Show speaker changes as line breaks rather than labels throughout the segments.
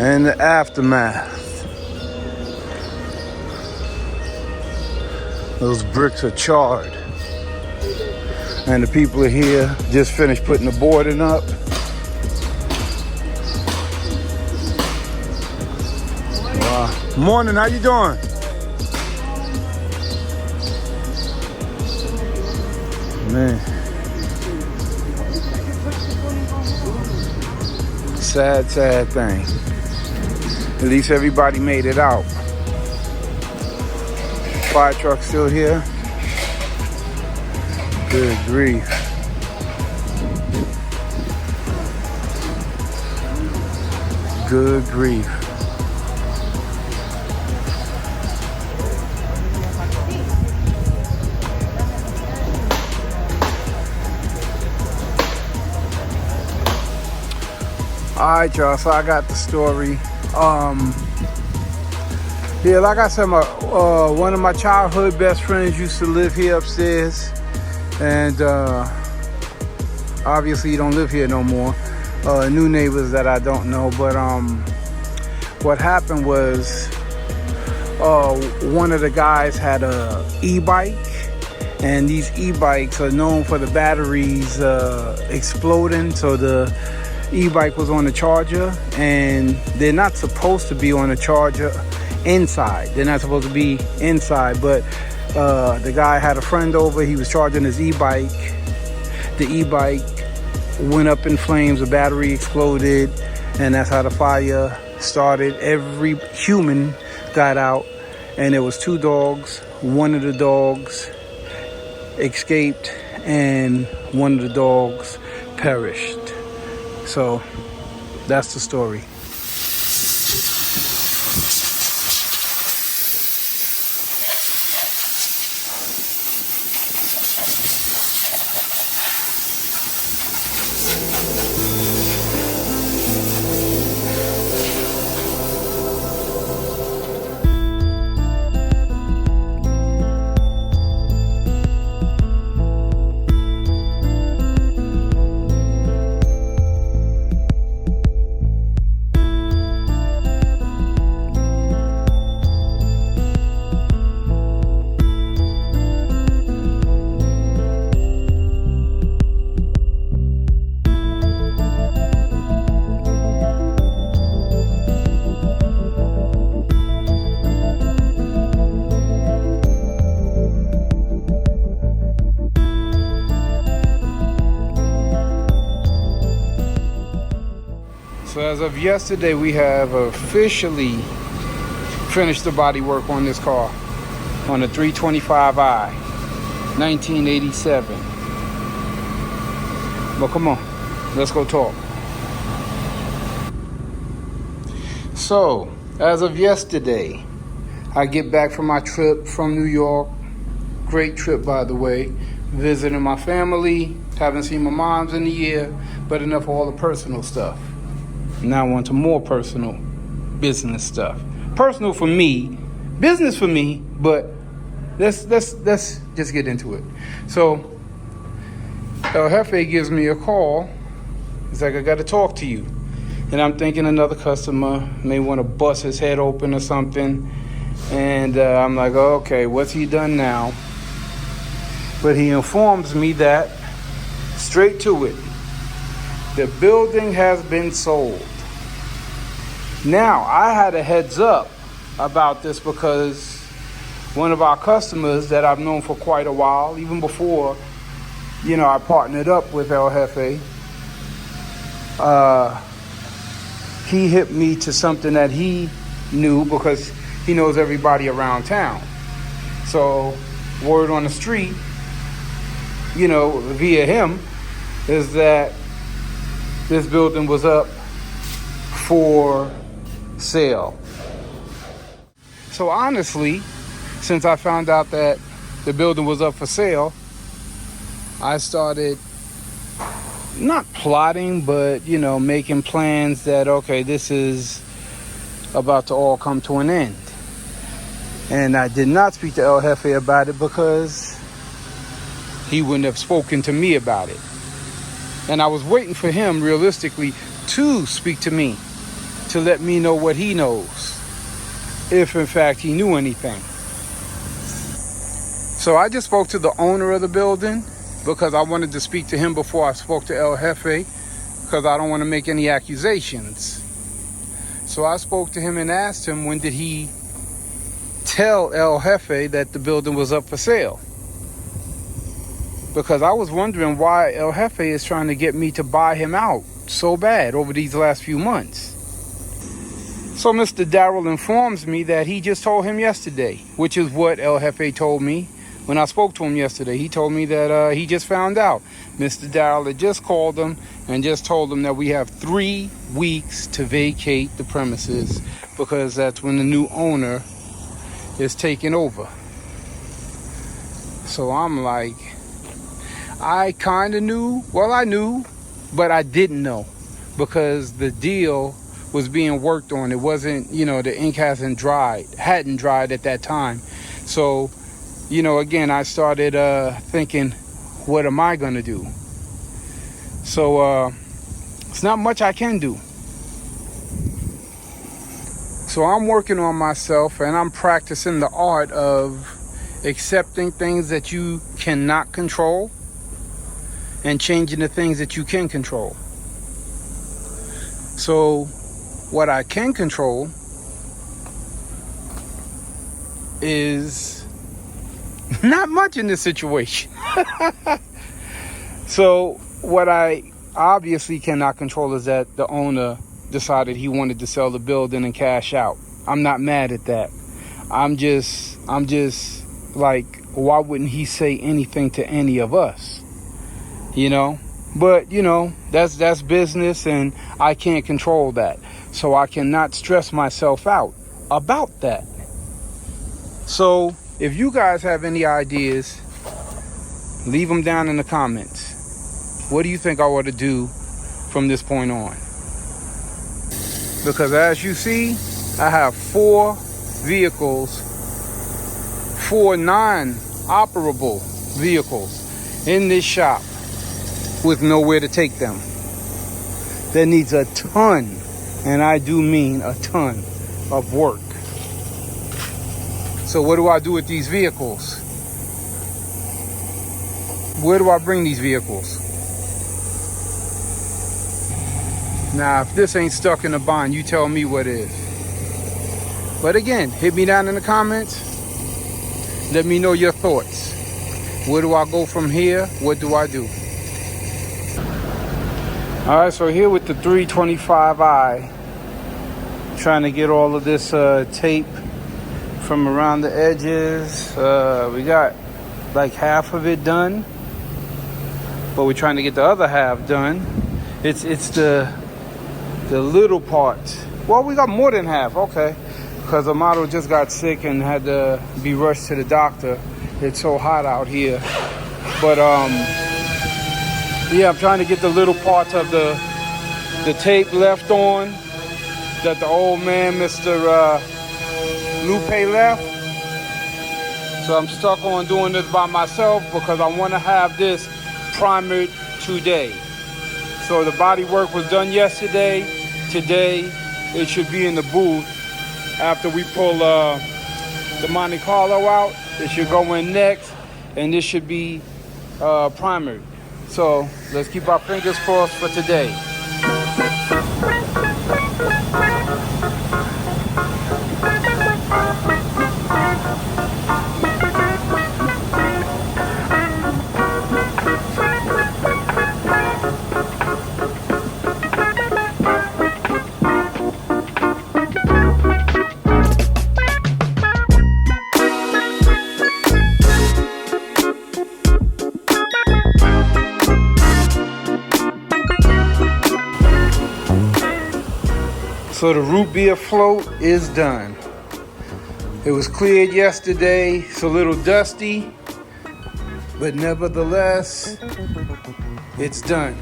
and the aftermath. Those bricks are charred. And the people are here, just finished putting the boarding up. Wow. Morning, how you doing? Man. Sad, sad thing. At least everybody made it out. Fire truck still here. Good grief. Good grief. Alright, y'all, so I got the story. Yeah, like I said, one of my childhood best friends used to live here upstairs. And obviously he don't live here no more. New neighbors that I don't know. But what happened was one of the guys had a e-bike. And these e-bikes are known for the batteries exploding. So the e-bike was on the charger, and they're not supposed to be on the charger inside. They're not supposed to be inside, but the guy had a friend over. He was charging his e-bike. The e-bike went up in flames. The battery exploded, and that's how the fire started. Every human got out, and there was 2 dogs. One of the dogs escaped, and one of the dogs perished. So that's the story. So as of yesterday, we have officially finished the body work on this car, on the 325i, 1987. But come on, let's go talk. So, as of yesterday, I get back from my trip from New York. Great trip, by the way. Visiting my family, haven't seen my moms in a year, but enough of all the personal stuff. Now on to more personal business stuff. Personal for me, business for me, but let's just get into it. So El Jefe gives me a call. He's like, I got to talk to you. And I'm thinking another customer may want to bust his head open or something. And I'm like, oh, okay, what's he done now? But he informs me that, straight to it, the building has been sold. Now, I had a heads up about this because one of our customers that I've known for quite a while, even before, I partnered up with El Jefe, he hit me to something that he knew because he knows everybody around town. So, word on the street, via him, is that this building was up for sale. So honestly, since I found out that the building was up for sale, I started not plotting, but making plans that, okay, this is about to all come to an end. And I did not speak to El Jefe about it because he wouldn't have spoken to me about it. And I was waiting for him, realistically, to speak to me, to let me know what he knows, if in fact he knew anything. So I just spoke to the owner of the building because I wanted to speak to him before I spoke to El Jefe, because I don't want to make any accusations. So I spoke to him and asked him, when did he tell El Jefe that the building was up for sale? Because I was wondering why El Jefe is trying to get me to buy him out so bad over these last few months. So Mr. Darrell informs me that he just told him yesterday, which is what El Jefe told me when I spoke to him yesterday. He told me that he just found out. Mr. Darrell had just called him and just told him that we have 3 weeks to vacate the premises, because that's when the new owner is taking over. So I'm like, I kind of knew. Well, I knew, but I didn't know, because the deal was being worked on. It wasn't, the ink hadn't dried at that time. So, again, I started thinking, what am I going to do? So it's not much I can do. So I'm working on myself, and I'm practicing the art of accepting things that you cannot control and changing the things that you can control. So what I can control is not much in this situation. So what I obviously cannot control is that the owner decided he wanted to sell the building and cash out. I'm not mad at that. I'm just like, why wouldn't he say anything to any of us? But that's business, and I can't control that. So I cannot stress myself out about that. So if you guys have any ideas, leave them down in the comments. What do you think I ought to do from this point on? Because as you see, I have 4 vehicles, 4 non-operable vehicles in this shop with nowhere to take them. That needs a ton, and I do mean a ton, of work. So what do I do with these vehicles? Where do I bring these vehicles? Now, if this ain't stuck in a bind, you tell me what is. But again, hit me down in the comments. Let me know your thoughts. Where do I go from here? What do I do? All right, so here with the 325i, trying to get all of this tape from around the edges. We got like half of it done, but we're trying to get the other half done. It's the little parts. Well, we got more than half, okay, because Amato just got sick and had to be rushed to the doctor. It's so hot out here. But yeah, I'm trying to get the little parts of the tape left on that the old man, Mr. Lupe, left. So I'm stuck on doing this by myself because I want to have this primered today. So the body work was done yesterday. Today it should be in the booth after we pull the Monte Carlo out. It should go in next, and this should be primered. So let's keep our fingers crossed for today. So the root beer float is done. It was cleared yesterday. It's a little dusty, but nevertheless, it's done.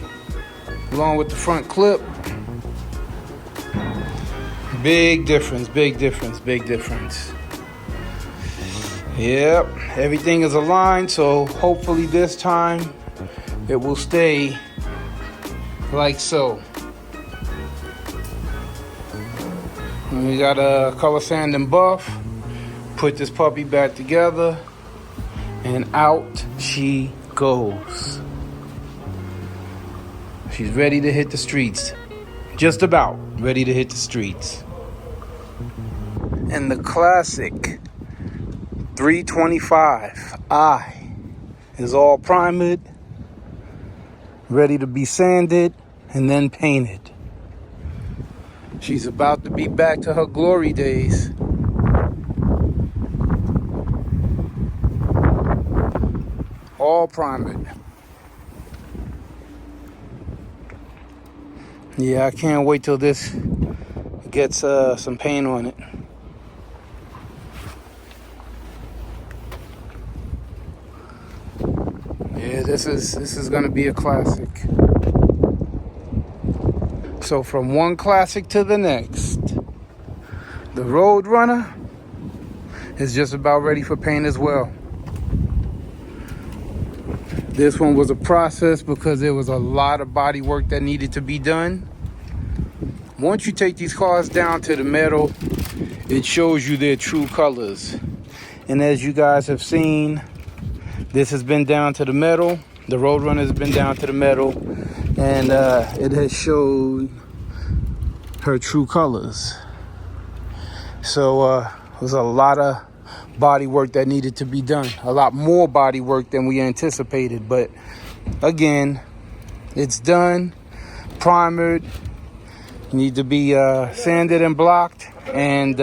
Along with the front clip. Big difference, big difference, big difference. Yep, everything is aligned, so hopefully this time it will stay like so. And we got a color sand and buff. Put this puppy back together, and out she goes. She's ready to hit the streets. Just about ready to hit the streets. And the classic 325i is all primed, ready to be sanded and then painted. She's about to be back to her glory days. All primed. Yeah, I can't wait till this gets some paint on it. Yeah, this is gonna be a classic. So from one classic to the next, the Roadrunner is just about ready for paint as well. This one was a process because there was a lot of body work that needed to be done. Once you take these cars down to the metal, it shows you their true colors. And as you guys have seen, this has been down to the metal. The Roadrunner has been down to the metal, and it has showed her true colors. So there's a lot of body work that needed to be done. A lot more body work than we anticipated. But again, it's done, primered, need to be sanded and blocked, and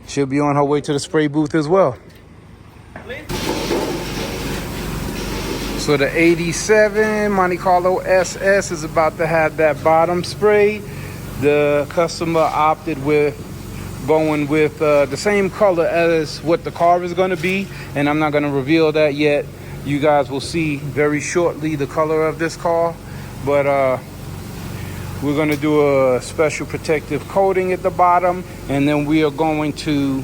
she'll be on her way to the spray booth as well. So the 87 Monte Carlo SS is about to have that bottom spray. The customer opted with going with the same color as what the car is going to be, and I'm not going to reveal that yet. You guys will see very shortly the color of this car, but we're going to do a special protective coating at the bottom, and then we are going to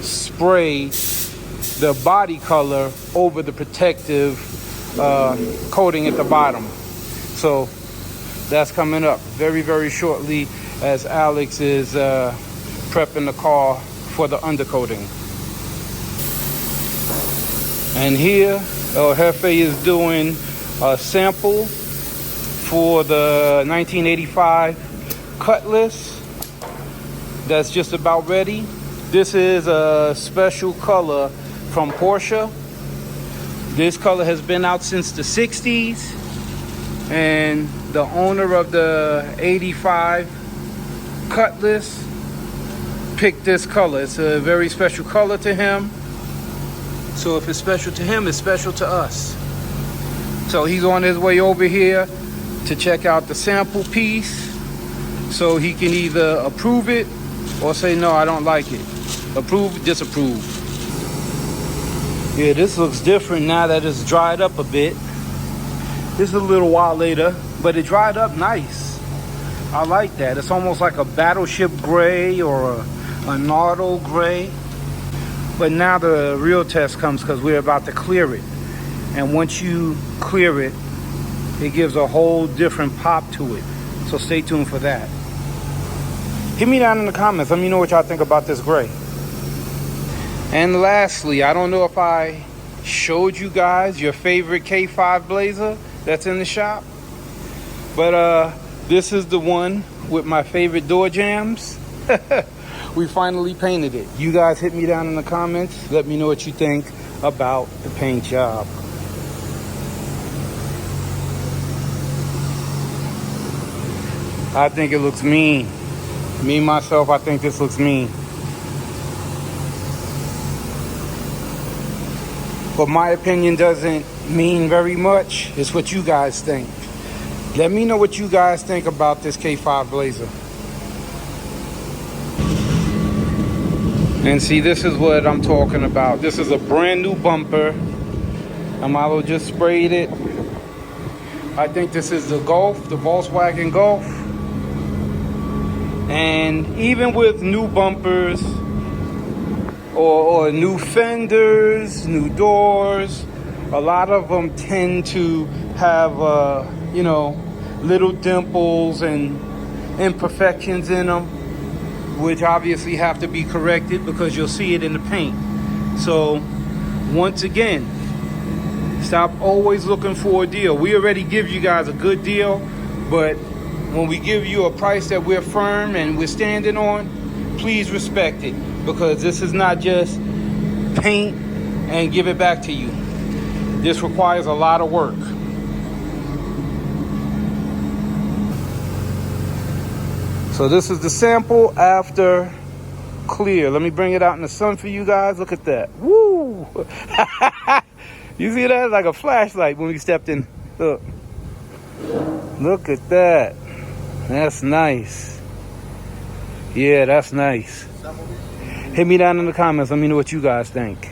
spray the body color over the protective coating at the bottom. So that's coming up very, very shortly as Alex is prepping the car for the undercoating. And here El Jefe is doing a sample for the 1985 Cutlass that's just about ready. This is a special color from Porsche. This color has been out since the 60s, and the owner of the 85 Cutlass picked this color. It's a very special color to him. So if it's special to him, it's special to us. So he's on his way over here to check out the sample piece so he can either approve it or say, no, I don't like it. Approve, disapprove. Yeah, this looks different now that it's dried up a bit. This is a little while later, but it dried up nice. I like that. It's almost like a battleship gray or a Nardo gray. But now the real test comes because we're about to clear it. And once you clear it, it gives a whole different pop to it. So stay tuned for that. Hit me down in the comments. Let me know what y'all think about this gray. And lastly, I don't know if I showed you guys your favorite K5 Blazer that's in the shop. But this is the one with my favorite door jambs. We finally painted it. You guys hit me down in the comments. Let me know what you think about the paint job. I think it looks mean. Me, myself, I think this looks mean. But my opinion doesn't mean very much. It's what you guys think. Let me know what you guys think about this K5 Blazer. And see, this is what I'm talking about. This is a brand new bumper. Amalo just sprayed it. I think this is the Golf, the Volkswagen Golf. And even with new bumpers or new fenders, new doors, a lot of them tend to have, little dimples and imperfections in them. which obviously have to be corrected because you'll see it in the paint. So once again, stop always looking for a deal. We already give you guys a good deal, but when we give you a price that we're firm and we're standing on, please respect it, because this is not just paint and give it back to you. This requires a lot of work. So this is the sample after clear. Let me bring it out in the sun for you guys. Look at that. Woo! You see that? It's like a flashlight when we stepped in. Look. Look at that. That's nice. Yeah, that's nice. Hit me down in the comments. Let me know what you guys think.